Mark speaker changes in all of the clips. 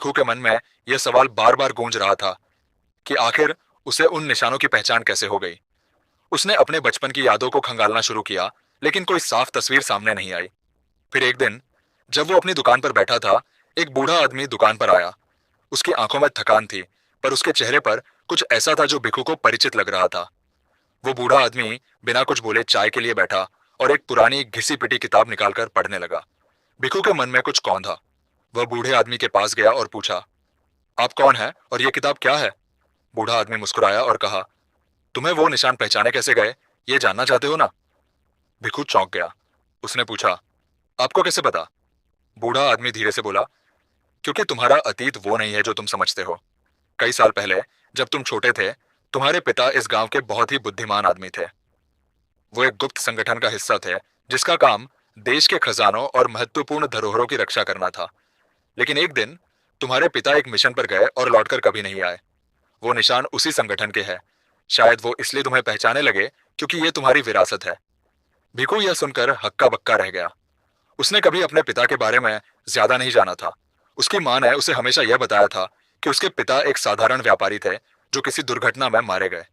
Speaker 1: भिखू के मन में यह सवाल बार बार गूंज रहा था कि आखिर उसे उन निशानों की पहचान कैसे हो गई। उसने अपने बचपन की यादों को खंगालना शुरू किया, लेकिन कोई साफ तस्वीर सामने नहीं आई। फिर एक दिन जब वो अपनी दुकान पर बैठा था, एक बूढ़ा आदमी दुकान पर आया। उसकी आंखों में थकान थी, पर उसके चेहरे पर कुछ ऐसा था जो भिखू को परिचित लग रहा था। वो बूढ़ा आदमी बिना कुछ बोले चाय के लिए बैठा और एक पुरानी घिसी पिटी किताब निकालकर पढ़ने लगा। भिखू के मन में कुछ कौंधा। वह बूढ़े आदमी के पास गया और पूछा, आप कौन है और ये किताब क्या है? बूढ़ा आदमी मुस्कुराया और कहा, तुम्हें वो निशान पहचाने कैसे गए, ये जानना चाहते हो ना? भिखू चौंक गया। उसने पूछा, आपको कैसे पता? बूढ़ा आदमी धीरे से बोला, क्योंकि तुम्हारा अतीत वो नहीं है जो तुम समझते हो। कई साल पहले जब तुम छोटे थे, तुम्हारे पिता इस गांव के बहुत ही बुद्धिमान आदमी थे। वो एक गुप्त संगठन का हिस्सा थे जिसका काम देश के खजानों और महत्वपूर्ण धरोहरों की रक्षा करना था। लेकिन एक दिन तुम्हारे पिता एक मिशन पर गए और लौटकर कभी नहीं आए। वो निशान उसी संगठन के हैं। शायद वो इसलिए तुम्हें पहचाने लगे क्योंकि ये तुम्हारी विरासत है। भिखू यह सुनकर हक्का बक्का रह गया। उसने कभी अपने पिता के बारे में ज्यादा नहीं जाना था। उसकी मां ने उसे हमेशा यह बताया था कि उसके पिता एक साधारण व्यापारी थे जो किसी दुर्घटना में मारे गए।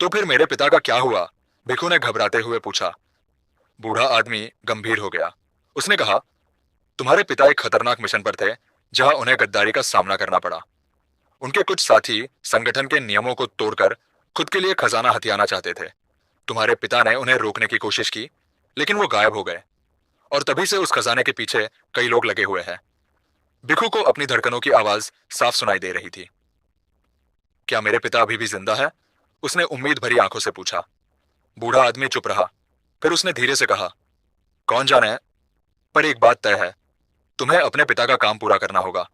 Speaker 1: तो फिर मेरे पिता का क्या हुआ? भिखू ने घबराते हुए पूछा। बूढ़ा आदमी गंभीर हो गया। उसने कहा, तुम्हारे पिता एक खतरनाक मिशन पर थे जहां उन्हें गद्दारी का सामना करना पड़ा। उनके कुछ साथी संगठन के नियमों को तोड़कर खुद के लिए खजाना हथियाना चाहते थे। तुम्हारे पिता ने उन्हें रोकने की कोशिश की, लेकिन वो गायब हो गए और तभी से उस खजाने के पीछे कई लोग लगे हुए हैं। भिखू को अपनी धड़कनों की आवाज साफ सुनाई दे रही थी। क्या मेरे पिता अभी भी जिंदा है? उसने उम्मीद भरी आंखों से पूछा। बूढ़ा आदमी चुप रहा। फिर उसने धीरे से कहा, कौन जाने, पर एक बात तय है, तुम्हें अपने पिता का काम पूरा करना होगा।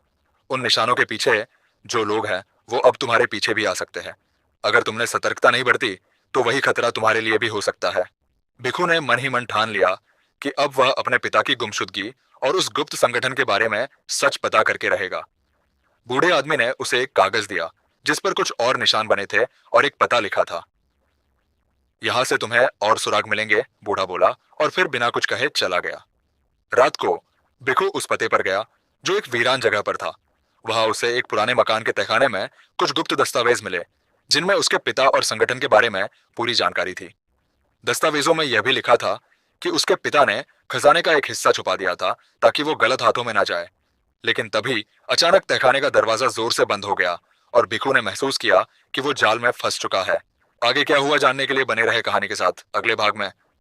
Speaker 1: उन निशानों के पीछे जो लोग हैं वो अब तुम्हारे पीछे भी आ सकते हैं। अगर तुमने सतर्कता नहीं बरती तो वही खतरा तुम्हारे लिए भी हो सकता है। भिखू ने मन ही मन ठान लिया कि अब वह अपने पिता की गुमशुदगी और उस गुप्त संगठन के बारे में सच पता करके रहेगा। बूढ़े आदमी ने उसे एक कागज दिया जिस पर कुछ और निशान बने थे और एक पता लिखा था। यहां से तुम्हें और सुराग मिलेंगे, बूढ़ा बोला और फिर बिना कुछ कहे चला गया। रात को भिखू उस पते पर गया जो एक वीरान जगह पर था। वहां उसे एक पुराने मकान के तहखाने में कुछ गुप्त दस्तावेज मिले जिनमें उसके पिता और संगठन के बारे में पूरी जानकारी थी। दस्तावेजों में यह भी लिखा था कि उसके पिता ने खजाने का एक हिस्सा छुपा दिया था ताकि वो गलत हाथों में ना जाए। लेकिन तभी अचानक तहखाने का दरवाजा जोर से बंद हो गया और भिखू ने महसूस किया कि वो जाल में फंस चुका है। आगे क्या हुआ जानने के लिए बने रहे कहानी के साथ अगले भाग में।